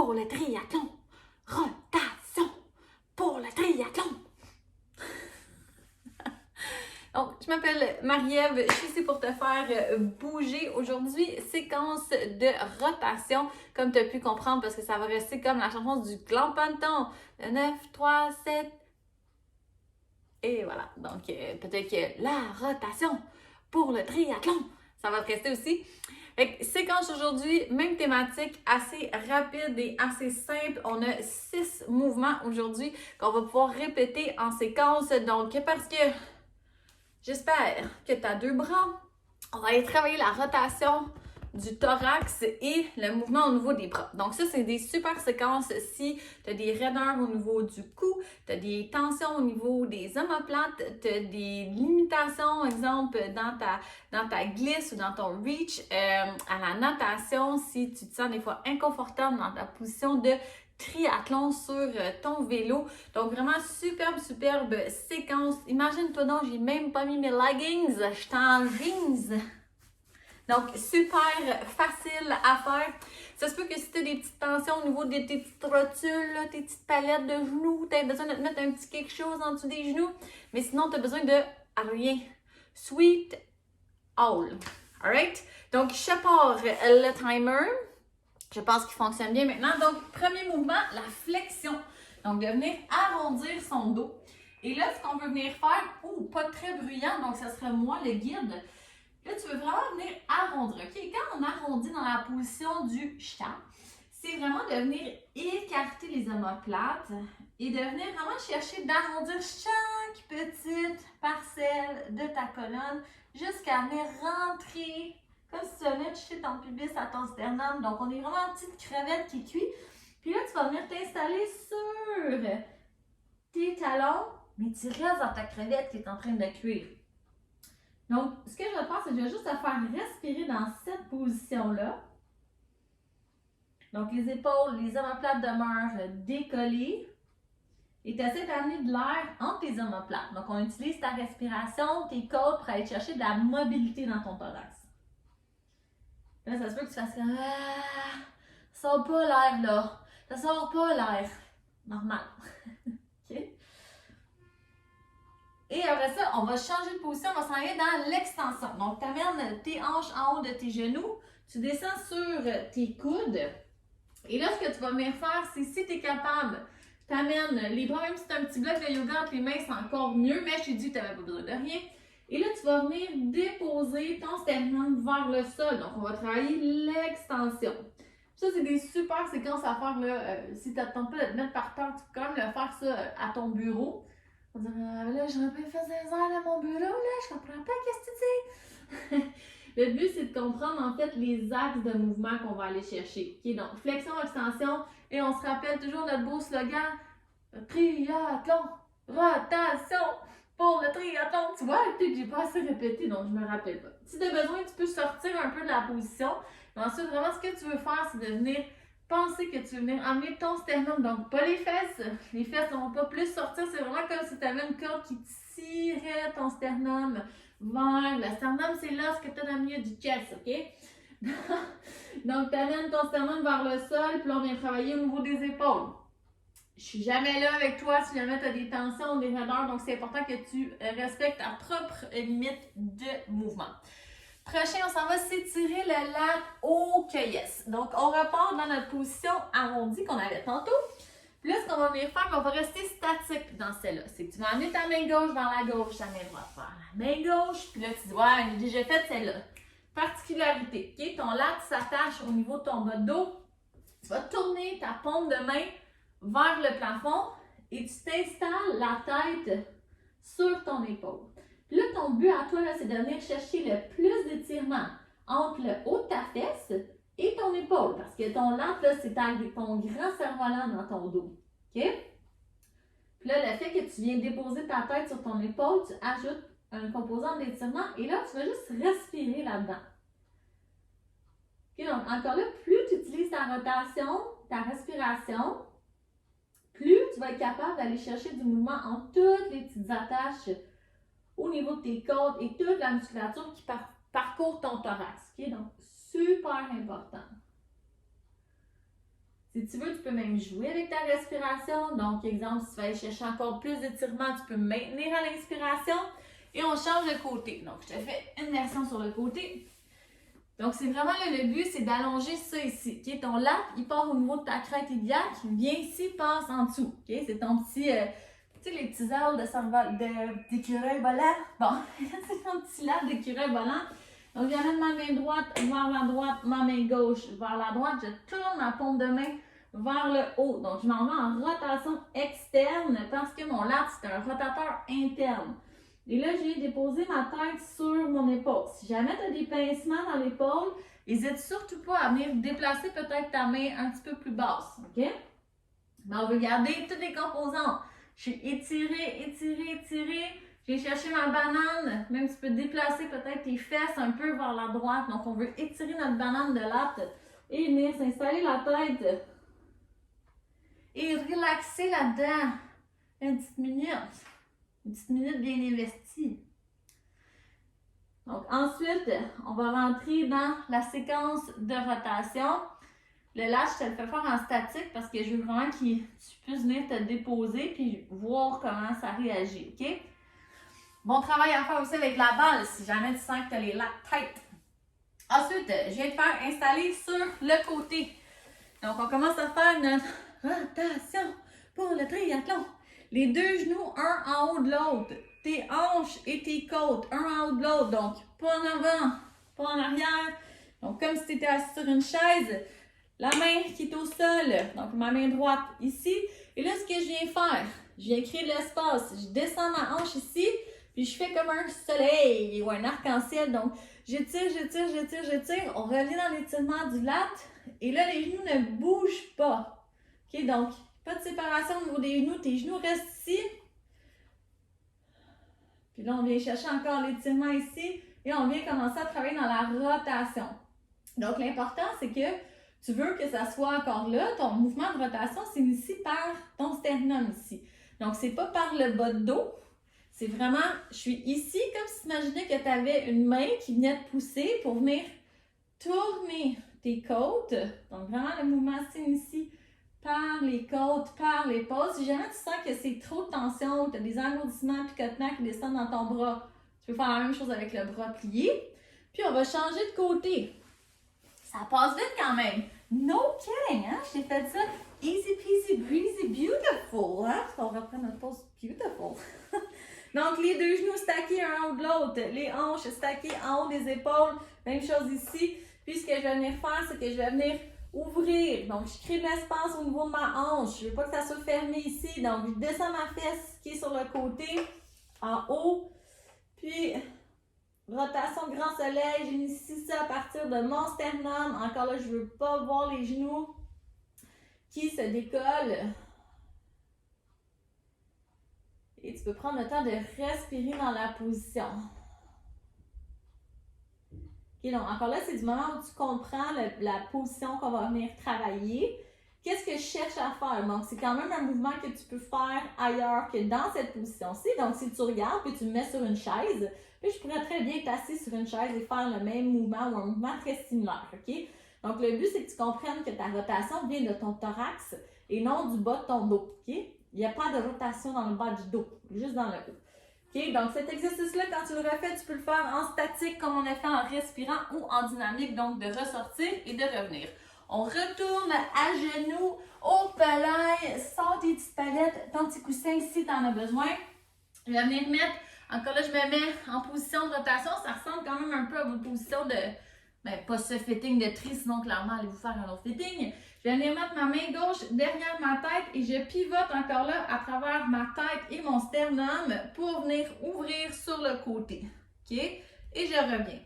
pour le triathlon. Rotation pour le triathlon. Donc, je m'appelle Marie-Ève, je suis ici pour te faire bouger. Aujourd'hui, séquence de rotation, comme tu as pu comprendre, parce que ça va rester comme la chanson du Clan Panton. 9, 3, 7. Et voilà. Donc, peut-être que la rotation pour le triathlon, ça va te rester aussi. Fait que séquence aujourd'hui, même thématique, assez rapide et assez simple. On a 6 mouvements aujourd'hui qu'on va pouvoir répéter en séquence. Donc, parce que j'espère que tu as 2 bras. On va aller travailler la rotation du thorax et le mouvement au niveau des bras. Donc ça, c'est des super séquences si tu as des raideurs au niveau du cou, tu as des tensions au niveau des omoplates, tu as des limitations, exemple, dans ta glisse ou dans ton reach, à la natation, si tu te sens des fois inconfortable dans ta position de triathlon sur ton vélo. Donc vraiment superbe séquence. Imagine-toi donc, j'ai même pas mis mes leggings, je suis en jeans. Donc super facile à faire. Ça se peut que si tu as des petites tensions au niveau de tes petites rotules, là, tes petites palettes de genoux, tu as besoin de te mettre un petit quelque chose en dessous des genoux. Mais sinon, tu as besoin de rien. Sweet all. Alright? Donc, je pars le timer. Je pense qu'il fonctionne bien maintenant. Donc, premier mouvement, la flexion. Donc, de venir arrondir son dos. Et là, ce qu'on veut venir faire, pas très bruyant, donc ça serait moi le guide. Là, tu veux vraiment venir arrondir. OK? Quand on arrondit dans la position du chat, c'est vraiment de venir écarter les omoplates et de venir vraiment chercher d'arrondir chaque petite parcelle de ta colonne jusqu'à venir rentrer comme si tu venais toucher ton pubis à ton sternum. Donc, on est vraiment en petite crevette qui cuit. Puis là, tu vas venir t'installer sur tes talons, mais tu restes dans ta crevette qui est en train de cuire. Donc, ce que je vais faire, c'est que je vais juste te faire respirer dans cette position-là. Donc, les épaules, les omoplates demeurent décollées. Et tu essaies d'amener de l'air entre tes omoplates. Donc, on utilise ta respiration, tes côtes pour aller chercher de la mobilité dans ton thorax. Là, ça se peut que tu fasses comme ça sort pas l'air là. Ça sort pas l'air. Normal. OK? Et après ça, on va changer de position, on va s'en aller dans l'extension. Donc, tu amènes tes hanches en haut de tes genoux, tu descends sur tes coudes. Et là, ce que tu vas venir faire, c'est si tu es capable, tu amènes les bras, même si tu as un petit bloc de yoga entre les mains, c'est encore mieux, mais je t'ai dit que tu n'avais pas besoin de rien. Et là, tu vas venir déposer ton sternum vers le sol. Donc, on va travailler l'extension. Ça, c'est des super séquences à faire. Là. Si tu n'attends pas de te mettre par terre, tu peux quand même le faire ça à ton bureau. On va dire, là, j'aurais pas fait des heures à mon bureau, là, je comprends pas qu'est-ce que tu dis. Le but, c'est de comprendre, en fait, les axes de mouvement qu'on va aller chercher. Okay? Donc, flexion, extension, et on se rappelle toujours notre beau slogan, triathlon, rotation pour le triathlon. Tu vois, peut-être que j'ai pas assez répété, donc je me rappelle pas. Si tu as besoin, tu peux sortir un peu de la position. Mais ensuite, vraiment, ce que tu veux faire, c'est de venir penser que tu veux venir amener ton sternum, donc pas les fesses. Les fesses ne vont pas plus sortir, c'est vraiment comme si tu avais une corde qui tirait ton sternum vers le sternum, c'est là ce que tu as dans le milieu du chest, OK? Donc, tu amènes ton sternum vers le sol, puis là, on vient travailler au niveau des épaules. Je suis jamais là avec toi si jamais tu as des tensions ou des raideurs, donc c'est important que tu respectes ta propre limite de mouvement. Prochain, on s'en va s'étirer le lat au cueillesse. Donc, on repart dans notre position arrondie qu'on avait tantôt. Puis là, ce qu'on va venir faire, on va rester statique dans celle-là. C'est que tu vas amener ta main gauche vers la gauche, ta main droite vers la main gauche. Puis là, tu dis, ouais, j'ai déjà fait celle-là. Particularité, OK? Ton lat s'attache au niveau de ton bas de dos. Tu vas tourner ta paume de main vers le plafond et tu t'installes la tête sur ton épaule. Puis là, ton but à toi, c'est de venir chercher le plus d'étirement entre le haut de ta fesse et ton épaule. Parce que ton lat, là, c'est ton grand cerf-volant dans ton dos. OK? Puis là, le fait que tu viens déposer ta tête sur ton épaule, tu ajoutes un composant d'étirement et là, tu vas juste respirer là-dedans. OK? Donc, encore là, plus tu utilises ta rotation, ta respiration, plus tu vas être capable d'aller chercher du mouvement en toutes les petites attaches au niveau de tes côtes et toute la musculature qui parcourt ton thorax. Okay? Donc, super important. Si tu veux, tu peux même jouer avec ta respiration. Donc, exemple, si tu vas aller chercher encore plus d'étirement, tu peux maintenir à l'inspiration. Et on change de côté. Donc, je te fais une version sur le côté. Donc, c'est vraiment le but, c'est d'allonger ça ici. Okay? Ton lac, il part au niveau de ta crête iliaque, vient ici, passe en dessous. Okay? C'est ton petit, tu sais, les petits ailes d'écureuil volant. Bon, c'est ton petit lac d'écureuil volant. Donc, j'amène ma main droite vers la droite, ma main gauche vers la droite. Je tourne ma paume de main vers le haut. Donc, je m'en vais en rotation externe parce que mon lac, c'est un rotateur interne. Et là, je viens déposer ma tête sur mon épaule. Si jamais tu as des pincements dans l'épaule, n'hésite surtout pas à venir déplacer peut-être ta main un petit peu plus basse. OK? Mais on veut garder toutes les composantes. Je suis étirée, étirée, étirée. Je viens chercher ma banane. Même tu peux déplacer peut-être tes fesses un peu vers la droite. Donc, on veut étirer notre banane de latte et venir s'installer la tête. Et relaxer là-dedans. Une petite minute. Une petite minute bien investie. Donc ensuite, on va rentrer dans la séquence de rotation. Le lâche, je te le fais faire en statique parce que je veux vraiment que tu puisses venir te déposer puis voir comment ça réagit, OK? Bon travail à faire aussi avec la balle si jamais tu sens que tu as les lattes têtes. Ensuite, je viens de faire installer sur le côté. Donc on commence à faire notre rotation pour le triathlon. Les deux genoux, un en haut de l'autre. Tes hanches et tes côtes, un en haut de l'autre. Donc, pas en avant, pas en arrière. Donc, comme si tu étais assis sur une chaise. La main qui est au sol. Donc, ma main droite ici. Et là, ce que je viens faire, je viens créer de l'espace. Je descends ma hanche ici. Puis, je fais comme un soleil ou un arc-en-ciel. Donc, j'étire, j'étire, j'étire, j'étire. On revient dans l'étirement du lat. Et là, les genoux ne bougent pas. OK, donc, pas de séparation au niveau des genoux. Tes genoux restent ici. Puis là, on vient chercher encore l'étirement ici. Et on vient commencer à travailler dans la rotation. Donc, l'important, c'est que tu veux que ça soit encore là. Ton mouvement de rotation s'initie par ton sternum ici. Donc, c'est pas par le bas de dos. C'est vraiment, je suis ici comme si tu imaginais que tu avais une main qui venait te pousser pour venir tourner tes côtes. Donc, vraiment, le mouvement s'initie par les côtes, par l'épaule. Si jamais tu sens que c'est trop de tension, tu as des engourdissements, picotements qui descendent dans ton bras, tu peux faire la même chose avec le bras plié. Puis on va changer de côté. Ça passe vite quand même. No kidding, hein? Je t'ai fait ça easy peasy breezy beautiful, hein? On reprend notre pose beautiful. Donc les deux genoux stackés un en haut de l'autre, les hanches stackées en haut des épaules, même chose ici. Puis ce que je vais venir faire, c'est que je vais venir ouvrir. Donc, je crée de l'espace au niveau de ma hanche. Je ne veux pas que ça soit fermé ici. Donc, je descends ma fesse qui est sur le côté, en haut. Puis, rotation grand soleil. J'initie ça à partir de mon sternum. Encore là, je ne veux pas voir les genoux qui se décollent. Et tu peux prendre le temps de respirer dans la position. Okay, donc, encore là, c'est du moment où tu comprends la position qu'on va venir travailler. Qu'est-ce que je cherche à faire? Donc, c'est quand même un mouvement que tu peux faire ailleurs que dans cette position-ci. Donc, si tu regardes puis tu me mets sur une chaise, puis je pourrais très bien être assis sur une chaise et faire le même mouvement ou un mouvement très similaire. OK? Donc, le but, c'est que tu comprennes que ta rotation vient de ton thorax et non du bas de ton dos. OK? Il n'y a pas de rotation dans le bas du dos, juste dans le haut. OK, donc cet exercice-là, quand tu le refais, tu peux le faire en statique comme on a fait en respirant ou en dynamique, donc de ressortir et de revenir. On retourne à genoux, au palais, sors tes petites palettes, ton petit coussin si tu en as besoin. Je vais venir mettre, encore là, je me mets en position de rotation. Ça ressemble quand même un peu à votre position de, pas ce fitting de tri, sinon clairement, allez vous faire un autre fitting. Je vais venir mettre ma main gauche derrière ma tête et je pivote encore là à travers ma tête et mon sternum pour venir ouvrir sur le côté. OK? Et je reviens.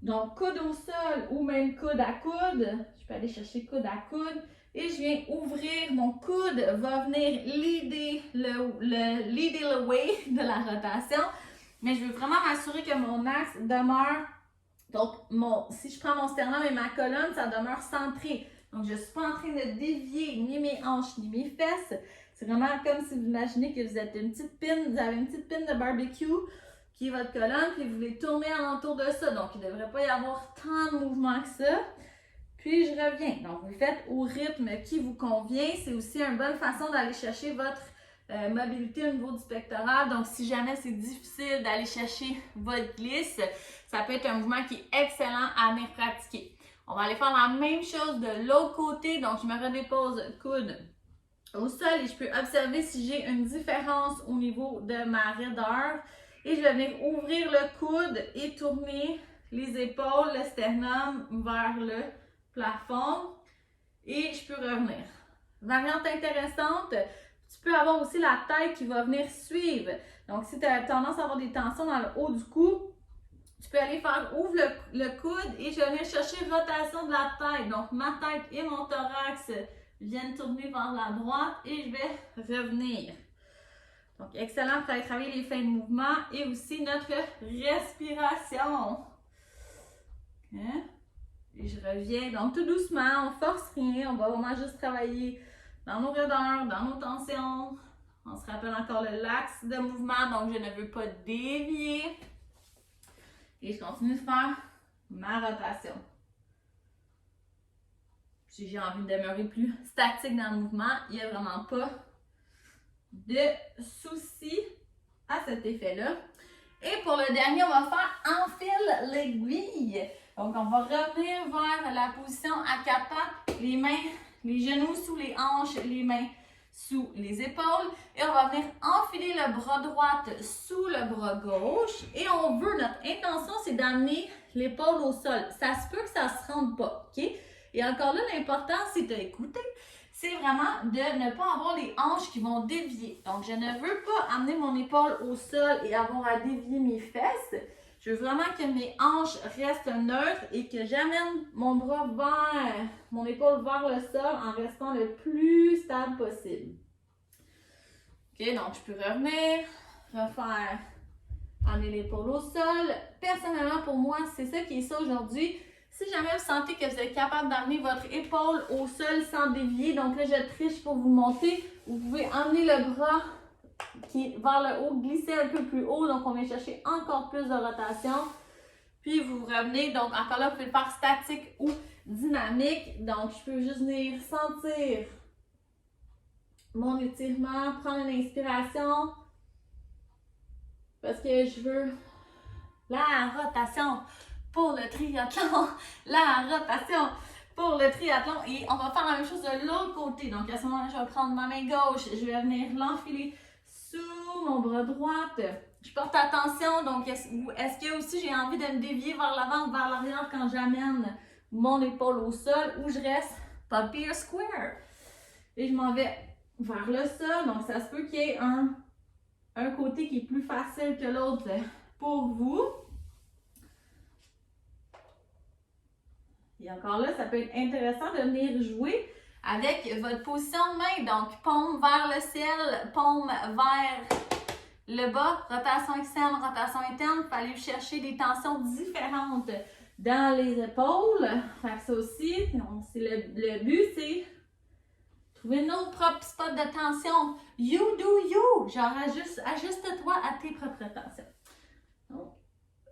Donc, coude au sol ou même coude à coude. Je peux aller chercher coude à coude. Et je viens ouvrir. Mon coude va venir leader le way de la rotation. Mais je veux vraiment m'assurer que mon axe demeure. Donc, si je prends mon sternum et ma colonne, ça demeure centré. Donc, je ne suis pas en train de dévier ni mes hanches ni mes fesses. C'est vraiment comme si vous imaginez que vous êtes une petite pine, vous avez une petite pine de barbecue qui est votre colonne, puis vous voulez tourner alentour de ça. Donc, il ne devrait pas y avoir tant de mouvement que ça. puis je reviens. Donc, vous le faites au rythme qui vous convient. C'est aussi une bonne façon d'aller chercher votre mobilité au niveau du pectoral. Donc, si jamais c'est difficile d'aller chercher votre glisse, ça peut être un mouvement qui est excellent à venir pratiquer. On va aller faire la même chose de l'autre côté. Donc, je me redépose coude au sol et je peux observer si j'ai une différence au niveau de ma raideur. Et je vais venir ouvrir le coude et tourner les épaules, le sternum vers le plafond. Et je peux revenir. Variante intéressante, tu peux avoir aussi la tête qui va venir suivre. Donc, si tu as tendance à avoir des tensions dans le haut du cou, tu peux aller faire ouvre le coude et je vais venir chercher rotation de la tête. Donc, ma tête et mon thorax viennent tourner vers la droite et je vais revenir. Donc, excellent pour aller travailler les fins de mouvement et aussi notre respiration. Hein? Et je reviens. Donc, tout doucement, on force rien. On va vraiment juste travailler dans nos raideurs, dans nos tensions. On se rappelle encore l'axe de mouvement, donc je ne veux pas dévier. Et je continue de faire ma rotation. Si j'ai envie de demeurer plus statique dans le mouvement, il n'y a vraiment pas de souci à cet effet-là. Et pour le dernier, on va faire enfile l'aiguille. Donc, on va revenir vers la position à quatre pattes, les mains, les genoux sous les hanches, les mains sous les épaules. Et on va venir enfiler le bras droit sous le bras gauche. Et on veut, notre intention, c'est d'amener l'épaule au sol. Ça se peut que ça ne se rende pas, OK? Et encore là, l'important, c'est d'écouter. C'est vraiment de ne pas avoir les hanches qui vont dévier. Donc, je ne veux pas amener mon épaule au sol et avoir à dévier mes fesses. Je veux vraiment que mes hanches restent neutres et que j'amène mon bras vers, mon épaule vers le sol en restant le plus stable possible. OK, donc je peux revenir, refaire, amener l'épaule au sol. Personnellement, pour moi, c'est ça qui est ça aujourd'hui. Si jamais vous sentez que vous êtes capable d'amener votre épaule au sol sans dévier, donc là, je triche pour vous monter, vous pouvez emmener le bras qui est vers le haut, glisser un peu plus haut, donc on vient chercher encore plus de rotation. Puis vous revenez, donc encore là, vous pouvez le faire statique ou dynamique. Donc je peux juste venir sentir mon étirement, prendre une inspiration parce que je veux la rotation pour le triathlon, la rotation pour le triathlon. Et on va faire la même chose de l'autre côté. Donc à ce moment-là, je vais prendre ma main gauche, je vais venir l'enfiler sous mon bras droit. Je porte attention, donc est-ce que aussi j'ai envie de me dévier vers l'avant ou vers l'arrière quand j'amène mon épaule au sol ou je reste papier square. Et je m'en vais vers le sol, donc ça se peut qu'il y ait un côté qui est plus facile que l'autre pour vous. Et encore là, ça peut être intéressant de venir jouer avec votre position de main. Donc, paume vers le ciel, paume vers le bas, rotation externe, rotation interne. Il faut aller chercher des tensions différentes dans les épaules. Fait que ça aussi, le but, c'est trouver nos propres spots de tension. You do you. Genre, ajuste-toi à tes propres tensions. Donc,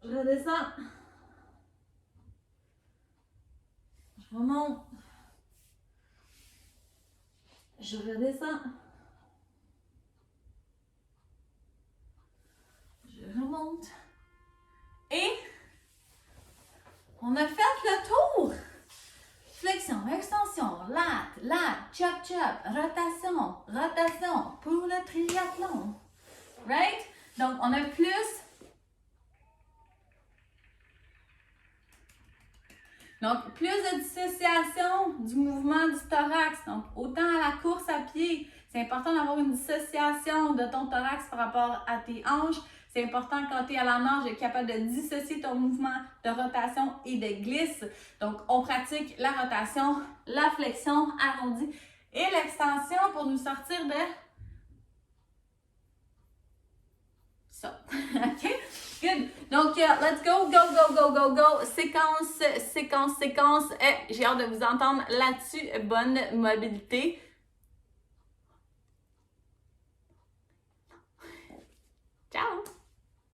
je redescends. Je remonte. Je redescends. Je remonte. Et on a fait le tour. Flexion, extension, lat, chop, rotation, rotation pour le triathlon. Right? Donc, on a plus. Donc, plus de dissociation du mouvement du thorax. Donc, autant à la course à pied, c'est important d'avoir une dissociation de ton thorax par rapport à tes hanches. C'est important quand tu es à la nage d'être capable de dissocier ton mouvement de rotation et de glisse. Donc, on pratique la rotation, la flexion arrondie et l'extension pour nous sortir de ça. OK? Good. Donc, let's go, go. Séquence. J'ai hâte de vous entendre là-dessus. Bonne mobilité.